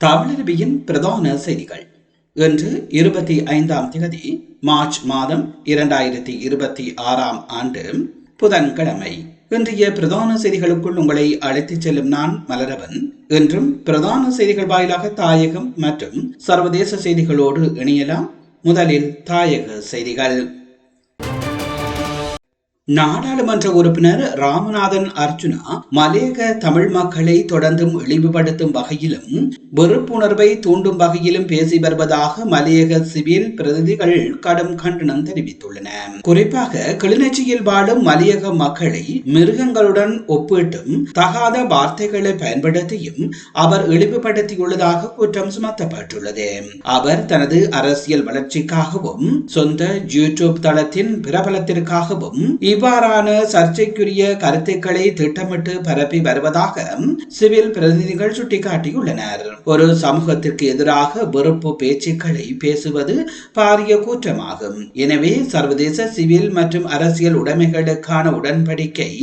தமிழருவியின் பிரதான செய்திகள். இன்று 25ஆம் தேதி மார்ச் மாதம் 2026ஆம் ஆண்டு புதன்கிழமை. இன்றைய பிரதான செய்திகளுக்குள் உங்களை அழைத்துச் செல்லும் நான் மலரவன். இன்றும் பிரதான செய்திகள் வாயிலாக தாயகம் மற்றும் சர்வதேச செய்திகளோடு இணையலாம். முதலில் தாயக செய்திகள். நாடாளுமன்ற உறுப்பினர் ராமநாதன் அர்ஜுனா மலையக தமிழ் மக்களை தொடர்ந்தும் இழிவுபடுத்தும் வகையிலும் வெறுப்புணர்வை தூண்டும் வகையிலும் பேசி வருவதாக மலையக சிவில் பிரதிநிதிகள் கடும் கண்டனம் தெரிவித்துள்ளனர். குறிப்பாக கிளிநொச்சியில் வாழும் மலையக மக்களை மிருகங்களுடன் ஒப்பிட்டும் தகாத வார்த்தைகளை பயன்படுத்தியும் அவர் இழிவுபடுத்தியுள்ளதாக குற்றம் சுமத்தப்பட்டுள்ளது. அவர் தனது அரசியல் வளர்ச்சிக்காகவும் சொந்த யூடியூப் தளத்தின் பிரபலத்திற்காகவும் இவ்வாறான சர்ச்சைக்குரிய கருத்துக்களை திட்டமிட்டு பரப்பி வருவதாக சிவில் பிரதிநிதிகள் சுட்டிக்காட்டியுள்ளனர். ஒரு சமூகத்திற்கு எதிராக வெறுப்பு பேச்சுக்களை பேசுவது பாரிய குற்றமாகும். எனவே சர்வதேச சிவில் மற்றும் அரசியல் உடைமைகளுக்கான உடன்படிக்கை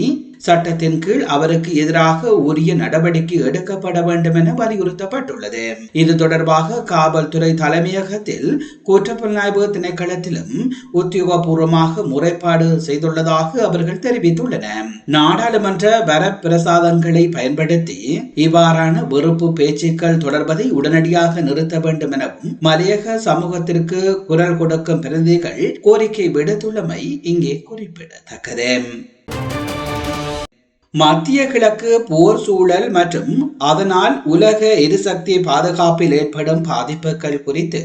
சட்டத்தின் கீழ் அவருக்கு எதிராக உரிய நடவடிக்கை எடுக்கப்பட வேண்டும் என வலியுறுத்தப்பட்டுள்ளது. இது தொடர்பாக காவல்துறை தலைமையகத்தில் குற்றப்புலனாய்வு திணைக்களத்திலும் உத்தியோகபூர்வமாக முறைப்பாடு செய்துள்ளதாக அவர்கள் தெரிவித்துள்ளனர். நாடாளுமன்ற வரப்பிரசாதங்களை பயன்படுத்தி இவ்வாறான வெறுப்பு பேச்சுக்கள் தொடர்வதை உடனடியாக நிறுத்த வேண்டும் எனவும் மலையக சமூகத்திற்கு குரல் கொடுக்கும் பிரதிநிதிகள் கோரிக்கை விடுத்துள்ளமை இங்கே குறிப்பிடத்தக்கது. மத்திய கிழக்கு போர் சூழல் மற்றும் அதனால் உலக எரிசக்தி பாதுகாப்பில் ஏற்படும் பாதிப்புகள் குறித்து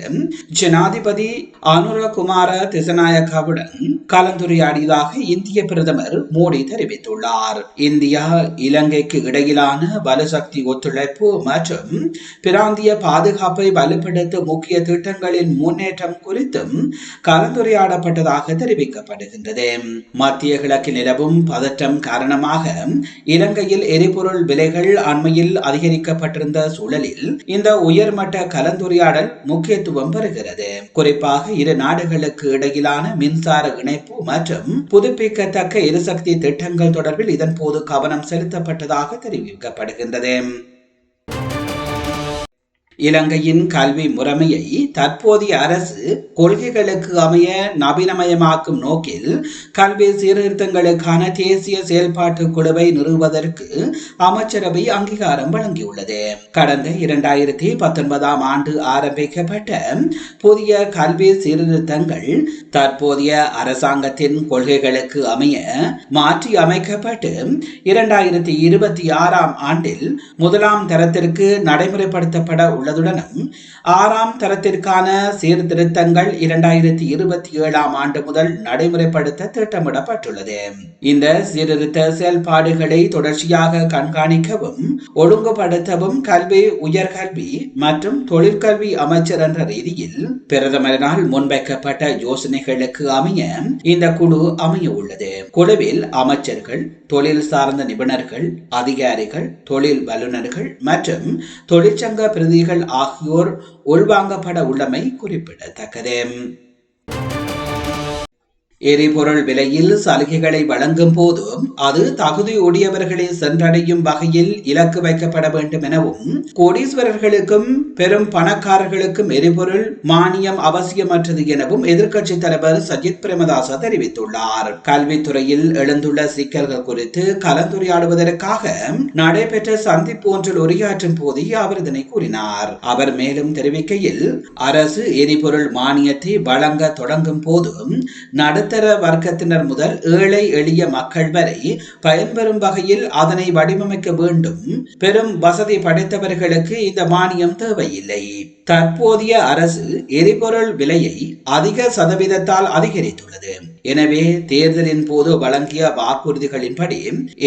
ஜனாதிபதி அனுரகுமார திசநாயக்கவுடன் கலந்துரையாடியதாக இந்திய பிரதமர் மோடி தெரிவித்துள்ளார். இந்தியா இலங்கைக்கு இடையிலான வலுசக்தி ஒத்துழைப்பு மற்றும் பிராந்திய பாதுகாப்பை வலுப்படுத்தும் முக்கிய திட்டங்களின் முன்னேற்றம் குறித்தும் கலந்துரையாடப்பட்டதாக தெரிவிக்கப்படுகின்றது. மத்திய கிழக்கில் நிலவும் பதற்றம் காரணமாக இலங்கையில் எரிபொருள் விலைகள் அண்மையில் அதிகரிக்கப்பட்டிருந்த சூழலில் இந்த உயர்மட்ட கலந்துரையாடல் முக்கியத்துவம் பெறுகிறது. குறிப்பாக இரு நாடுகளுக்கு இடையிலான மின்சார இணைப்பு மற்றும் புதுப்பிக்கத்தக்க எரிசக்தி திட்டங்கள் தொடர்பில் இதன் போது கவனம் செலுத்தப்பட்டதாக தெரிவிக்கப்படுகின்றது. இலங்கையின் கல்வி முறைமையை தற்போதைய அரசு கொள்கைகளுக்கு அமைய நவீனமயமாக்கும் நோக்கில் கல்வி சீர்திருத்தங்களுக்கான தேசிய செயல்பாட்டு குழுவை நிறுவுவதற்கு அமைச்சரவை அங்கீகாரம் வழங்கியுள்ளது. கடந்த 2019ஆம் ஆண்டு ஆரம்பிக்கப்பட்ட புதிய கல்வி சீர்திருத்தங்கள் தற்போதைய அரசாங்கத்தின் கொள்கைகளுக்கு அமைய மாற்றி அமைக்கப்பட்டு 2026ஆம் ஆண்டில் முதலாம் தரத்திற்கு நடைமுறைப்படுத்தப்பட உள்ளதுடனும் 6ஆம் தரத்திற்கான சீர்திருத்தங்கள் 2027ஆம் ஆண்டு முதல் நடைமுறைப்படுத்த திட்டமிடப்பட்டுள்ளது. இந்த சீர்திருத்த செயல்பாடுகளை தொடர்ச்சியாக கண்காணிக்கவும் ஒழுங்குபடுத்தவும் கல்வி, உயர்கல்வி மற்றும் தொழிற்கல்வி அமைச்சர் என்ற ரீதியில் பிரதமரினால் முன்வைக்கப்பட்ட யோசனைகளுக்கு அமைய இந்த குழு அமைய உள்ளது. குழுவில் அமைச்சர்கள், தொழில் சார்ந்த நிபுணர்கள், அதிகாரிகள், தொழில் வல்லுநர்கள் மற்றும் தொழிற்சங்க பிரதிகள் ஆகியோர் உள்வாங்கப்பட உள்ளமை குறிப்பிடத்தக்கது. எரிபொருள் விலையில் சலுகைகளை வழங்கும் போதும் அது தகுதியுடையவர்களை சென்றடையும் வகையில் இலக்கு வைக்கப்பட வேண்டும் எனவும் கோடீஸ்வரர்களுக்கும் பெரும் பணக்காரர்களுக்கும் எரிபொருள் மானியம் அவசியமற்றது எனவும் எதிர்க்கட்சி தலைவர் சஜித் பிரேமதாச தெரிவித்துள்ளார். கல்வித்துறையில் எழுந்துள்ள சிக்கல்கள் குறித்து கலந்துரையாடுவதற்காக நடைபெற்ற சந்திப்பு ஒன்றில் உரையாற்றும் போதே அவர் இதனை கூறினார். அவர் மேலும் தெரிவிக்கையில், அரசு எரிபொருள் மானியத்தை வழங்க தொடங்கும் போதும் நடுத்தர வர்க்கத்தினர் முதல் ஏழை எளிய மக்கள் வரை பயன்பெறும் வகையில் அதனை வடிவமைக்க வேண்டும். பெரும் வசதி படைத்தவர்களுக்கு இந்த மானியம் தேவையில்லை. தற்போதைய அரசு எரிபொருள் விலையை அதிக சதவீதத்தால் அதிகரித்துள்ளது. எனவே தேர்தலின் போது வழங்கிய வாக்குறுதிகளின்படி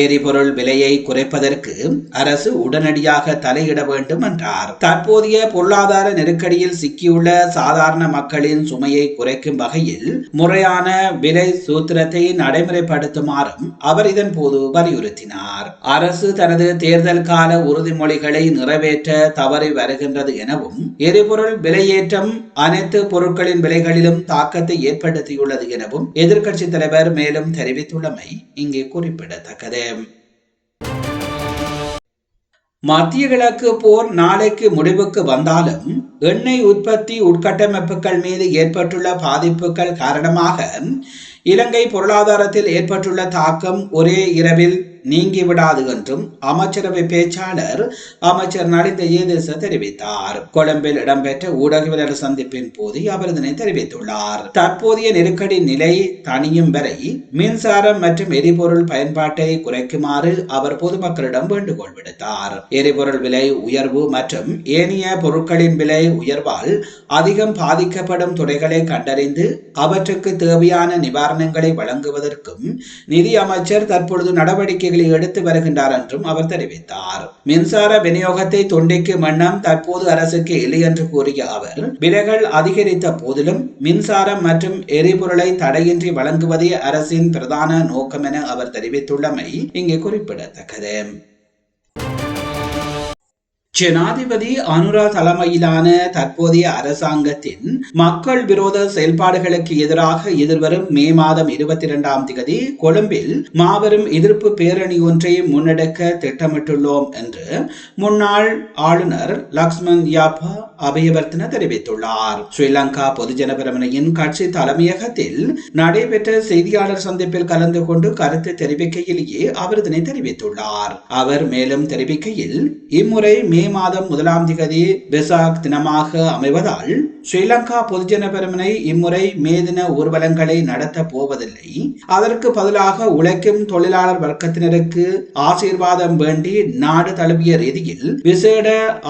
எரிபொருள் விலையை குறைப்பதற்கு அரசு உடனடியாக தலையிட வேண்டும் என்றார். தற்போதைய பொருளாதார நெருக்கடியில் சிக்கியுள்ள சாதாரண மக்களின் சுமையை குறைக்கும் வகையில் முறையான விலை சூத்திரத்தை நடைமுறைப்படுத்துமாறும் அவர் இதன் போது வலியுறுத்தினார். அரசு தனது தேர்தல் கால உறுதிமொழிகளை நிறைவேற்ற தவறி வருகின்றது எனவும் எரிபொருள் விலையேற்றம் அனைத்து பொருட்களின் விலைகளிலும் தாக்கத்தை ஏற்படுத்தியுள்ளது எனவும் எதிர்க்கட்சி தலைவர் மேலும் தெரிவித்துள்ளமை இங்கே குறிப்பிடத்தக்கது. மத்திய கிழக்கு போர் நாளைக்கு முடிவுக்கு வந்தாலும் எண்ணெய் உற்பத்தி உட்கட்டமைப்புகள் மீது ஏற்பட்டுள்ள பாதிப்புகள் காரணமாக இலங்கை பொருளாதாரத்தில் ஏற்பட்டுள்ள தாக்கம் ஒரே இரவில் நீங்கிவிடாது என்றும் அமைச்சரவை பேச்சாளர் அமைச்சர் நலிந்த ஜெயதீச தெரிவித்தார். கொழும்பில் இடம்பெற்ற ஊடகவியலாளர் சந்திப்பின் போது அவர் இதனை தெரிவித்துள்ளார். தற்போதைய நெருக்கடி நிலை தணியும் வரை மின்சாரம் மற்றும் எரிபொருள் பயன்பாட்டை குறைக்குமாறு அவர் பொதுமக்களிடம் வேண்டுகோள் விடுத்தார். எரிபொருள் விலை உயர்வு மற்றும் ஏனைய பொருட்களின் விலை உயர்வால் அதிகம் பாதிக்கப்படும் துறைகளை கண்டறிந்து அவற்றுக்கு தேவையான நிவாரணங்களை வழங்குவதற்கும் நிதி அமைச்சர் தற்பொழுது நடவடிக்கைகள் எடுத்து வருகின்றார் என்றும் அவர் தெரிவித்தார். மின்சார விநியோகத்தை துண்டிக்கும் எண்ணம் தற்போது அரசுக்கு இல்லை என்று கூறிய அவர், விலைகள் அதிகரித்த போதிலும் மின்சாரம் மற்றும் எரிபொருளை தடையின்றி வழங்குவதே அரசின் பிரதான நோக்கம் என அவர் தெரிவித்துள்ளமை இங்கே குறிப்பிடத்தக்கது. ஜனாதிபதி அனுரா தலைமையிலான தற்போதைய அரசாங்கத்தின் மக்கள் விரோத செயல்பாடுகளுக்கு எதிராக எதிர்வரும் மே மாதம் 22 கொழும்பில் மாபெரும் எதிர்ப்பு பேரணி ஒன்றை முன்னெடுக்க திட்டமிட்டுள்ளோம் என்று முன்னாள் ஆளுநர் லக்ஷ்மன் யாப்பா அபயவர்த்தன தெரிவித்துள்ளார். ஸ்ரீலங்கா பொதுஜன பெரமுனையின் கட்சி தலைமையகத்தில் நடைபெற்ற செய்தியாளர் சந்திப்பில் கலந்து கொண்டு கருத்து தெரிவிக்கையிலேயே அவர் இதனை தெரிவித்துள்ளார். அவர் மேலும் தெரிவிக்கையில், இம்முறை மே மாதம் 1 வெசாக் தினமாக அமைவதால் ஸ்ரீலங்கா பொதுஜன பெரமுனை இம்முறை மே தின ஊர்வலங்களை நடத்த போவதில்லை. அதற்கு பதிலாக உழைக்கும் தொழிலாளர் வர்க்கத்தினருக்கு ஆசீர்வாதம் வேண்டி நாடு தழுவிய ரீதியில் விசேட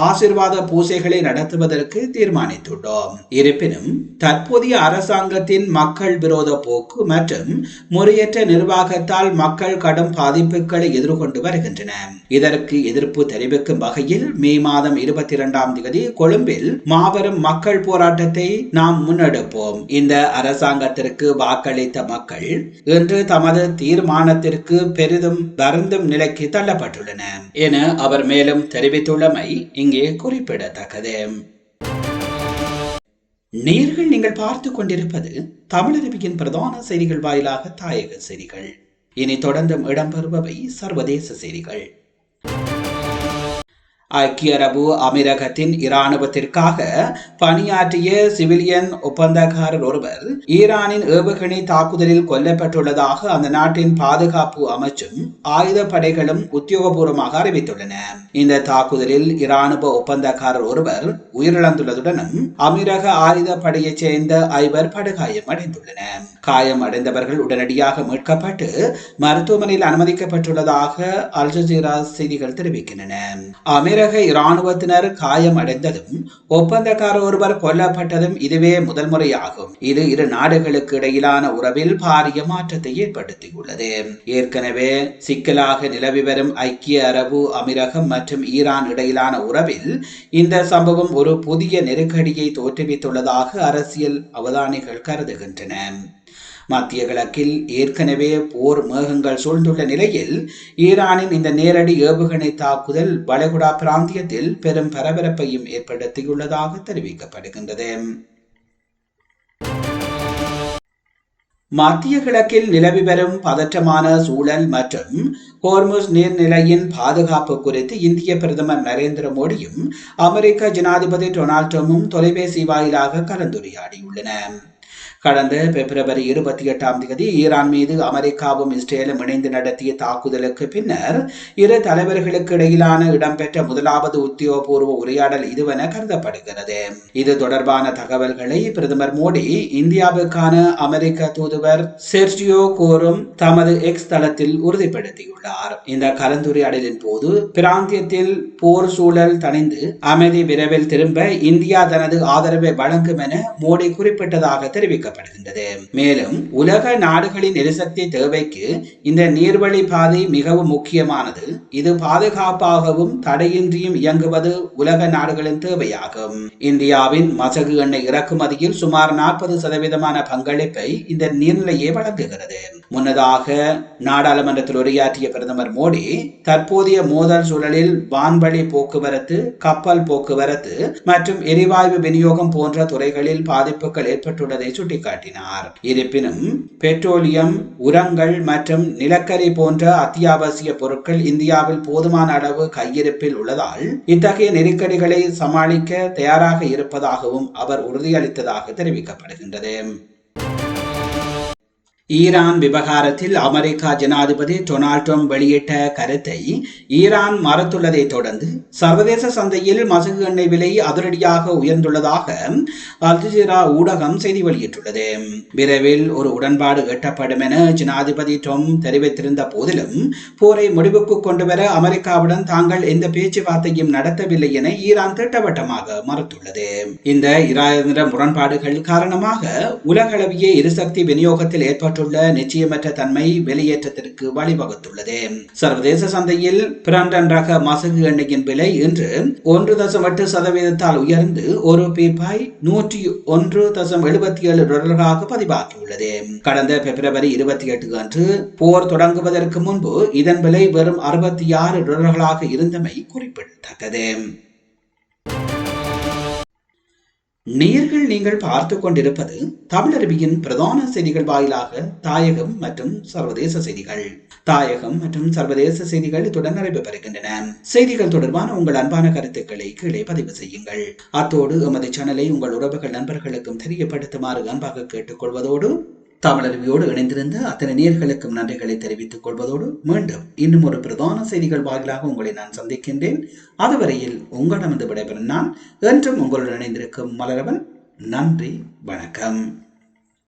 ஆசீர்வாத பூசைகளை நடத்துவதற்கு தீர்மானித்துள்ளோம். இருப்பினும் தற்போதைய அரசாங்கத்தின் மக்கள் விரோத போக்கு மற்றும் முறையற்ற நிர்வாகத்தால் மக்கள் கடும் பாதிப்புகளை எதிர்கொண்டு வருகின்றன. இதற்கு எதிர்ப்பு தெரிவிக்கும் வகையில் மே மாதம் 22 கொழும்பில் மாபெரும் மக்கள் போராட்டத்தை நாம் முன்னெடுப்போம். இந்த அரசாங்கத்திற்கு வாக்களித்த மக்கள் இன்று தமது தீர்மானத்திற்கு பெரிதும் வருந்தும் நிலைக்கு தள்ளப்பட்டுள்ளனர் என அவர் மேலும் தெரிவித்துள்ளமை இங்கே குறிப்பிடத்தக்கது. நீங்கள் பார்த்துக் கொண்டிருப்பது தமிழருவியின் பிரதான செய்திகள் வாயிலாக தாயக செய்திகள். இனி தொடர்ந்தும் இடம்பெறுபவை சர்வதேச செய்திகள். ஐக்கிய அரபு அமீரகத்தின் இராணுவத்திற்காக பணியாற்றிய சிவிலியன் ஒப்பந்தக்காரர் ஒருவர் ஈரானின் ஏவுகணை தாக்குதலில் கொல்லப்பட்டுள்ளதாக அந்த நாட்டின் பாதுகாப்பு அமைச்சும் ஆயுத படைகளும் உத்தியோகபூர்வமாக அறிவித்துள்ளன. இந்த தாக்குதலில் இராணுவ ஒப்பந்தக்காரர் ஒருவர் உயிரிழந்துள்ளதுடனும் அமீரக ஆயுத படையைச் சேர்ந்த 5 படுகாயம் அடைந்துள்ளனர். காயம் அடைந்தவர்கள் உடனடியாக மீட்கப்பட்டு மருத்துவமனையில் அனுமதிக்கப்பட்டுள்ளதாக அல் ஜசீரா செய்திகள் தெரிவிக்கின்றன. அமீரக இராணுவத்தினர் காயம் அடைந்ததும் ஒப்பந்தக்காரர் ஒருவர் கொல்லப்பட்டதும் இதுவே முதல் முறையாகும். இது இரு நாடுகளுக்கு இடையிலான உறவில் பாரிய மாற்றத்தை ஏற்படுத்தியுள்ளது. ஏற்கனவே சிக்கலாக நிலவி வரும் ஐக்கிய அரபு அமீரகம் மற்றும் ஈரான் இடையிலான உறவில் இந்த சம்பவம் ஒரு புதிய நெருக்கடியை தோற்றுவித்துள்ளதாக அரசியல் அவதானிகள் கருதுகின்றனர். மத்திய கிழக்கில் ஏற்கனவே போர் மேகங்கள் சூழ்ந்துள்ள நிலையில் ஈரானின் இந்த நேரடி ஏவுகணை தாக்குதல் வளைகுடா பிராந்தியத்தில் பெரும் பரபரப்பையும் ஏற்படுத்தியுள்ளதாக தெரிவிக்கப்படுகின்றது. மத்திய கிழக்கில் நிலவி வரும் பதற்றமான சூழல் மற்றும் ஹோர்முஸ் நீர்நிலையின் பாதுகாப்பு குறித்து இந்திய பிரதமர் நரேந்திர மோடியும் அமெரிக்க ஜனாதிபதி டொனால்ட் ட்ரம்பும் தொலைபேசி வாயிலாக கலந்துரையாடியுள்ளனர். கடந்த பிப்ரவரி 28 ஈரான் மீது அமெரிக்காவும் இஸ்ரேலும் இணைந்து நடத்திய தாக்குதலுக்கு பின்னர் இரு தலைவர்களுக்கு இடையிலான இடம்பெற்ற முதலாவது உத்தியோகபூர்வ உரையாடல் இதுவென கருதப்படுகிறது. இது தொடர்பான தகவல்களை பிரதமர் மோடி இந்தியாவுக்கான அமெரிக்க தூதுவர் செர்ஜியோ கோரும் தமது எக்ஸ் தளத்தில் உறுதிப்படுத்தியுள்ளார். இந்த கலந்துரையாடலின் போது பிராந்தியத்தில் போர் சூழல் தணிந்து அமைதி விரைவில் திரும்ப இந்தியா தனது ஆதரவை வழங்கும் என மோடி குறிப்பிட்டதாக தெரிவிக்கப்பட்டது. மேலும் உலக நாடுகளின் எரிசக்தி தேவைக்கு இந்த நீர்வழி பாதை மிகவும் முக்கியமானது. இது பாதுகாப்பாகவும் தடையின்றியும் இயங்குவது உலக நாடுகளின் தேவையாகும். இந்தியாவின் மசகு எண்ணெய் இறக்குமதியில் சுமார் 40% பங்களிப்பை இந்த நீர்நிலையை வழங்குகிறது. முன்னதாக நாடாளுமன்றத்தில் உரையாற்றிய பிரதமர் மோடி தற்போதைய மோதல் சூழலில் வான்வழி போக்குவரத்து, கப்பல் போக்குவரத்து மற்றும் எரிவாயு விநியோகம் போன்ற துறைகளில் பாதிப்புகள் ஏற்பட்டுள்ளதை என்பதை சுட்டிக்காட்டினார். இருப்பினும் பெட்ரோலியம், உரங்கள் மற்றும் நிலக்கரி போன்ற அத்தியாவசிய பொருட்கள் இந்தியாவில் போதுமான அளவு கையிருப்பில் உள்ளதால் இத்தகைய நெருக்கடிகளை சமாளிக்க தயாராக இருப்பதாகவும் அவர் உறுதியளித்ததாக தெரிவிக்கப்படுகின்றது. ஈரான் விவகாரத்தில் அமெரிக்கா ஜனாதிபதி டொனால்ட் ட்ரம்ப் வெளியிட்ட கருத்தை ஈரான் மறுத்துள்ளதை தொடர்ந்து சர்வதேச சந்தையில் மசகு எண்ணெய் விலை அதிரடியாக உயர்ந்துள்ளதாக அல் ஜஸீரா ஊடகம் செய்தி வெளியிட்டுள்ளது. விரைவில் ஒரு உடன்பாடு எட்டப்படும் என ஜனாதிபதி ட்ரம்ப் தெரிவித்திருந்த போதிலும் போரை முடிவுக்கு கொண்டுவர அமெரிக்காவுடன் தாங்கள் எந்த பேச்சுவார்த்தையும் நடத்தவில்லை என ஈரான் திட்டவட்டமாக மறுத்துள்ளது. இந்த இராணுவ முரண்பாடுகள் காரணமாக உலகளவிய எரிசக்தி விநியோகத்தில் ஏற்பட்ட நிச்சயமற்ற தன்மை வெளியேற்றத்திற்கு வழிவகுத்துள்ளது. சர்வதேச சந்தையில் பிராண்டன் ரக மசகு எண்ணெயின் விலை இன்று 1.8% உயர்ந்து ஒரு பீப்பாய் $101.77 பதிவாகியுள்ளது. கடந்த பிப்ரவரி 28 அன்று போர் தொடங்குவதற்கு முன்பு இதன் விலை வெறும் $66 இருந்தமை குறிப்பிடத்தக்கது. நீங்கள் பார்த்து கொண்டிருப்பது தமிழருவியின் பிரதான செய்திகள் வாயிலாக தாயகம் மற்றும் சர்வதேச செய்திகள். தாயகம் மற்றும் சர்வதேச செய்திகள் இத்துடன் நிறைவு பெறுகின்றன. செய்திகள் தொடர்பான உங்கள் அன்பான கருத்துக்களை கீழே பதிவு செய்யுங்கள். அத்தோடு எமது சேனலை உங்கள் உறவுகள் நண்பர்களுக்கும் தெரியப்படுத்துமாறு அன்பாக கேட்டுக்கொள்வதோடு தமிழருவியோடு இணைந்திருந்த அத்தனை நேயர்களுக்கும் நன்றிகளை தெரிவித்துக் கொள்வதோடு மீண்டும் இன்னும் ஒரு பிரதான செய்திகள் வாயிலாக உங்களை நான் சந்திக்கின்றேன். அதுவரையில் உங்களிடமிருந்து விடைபெறும் நான் என்றும் உங்களுடன் இணைந்திருக்கும் மலரவன். நன்றி, வணக்கம்.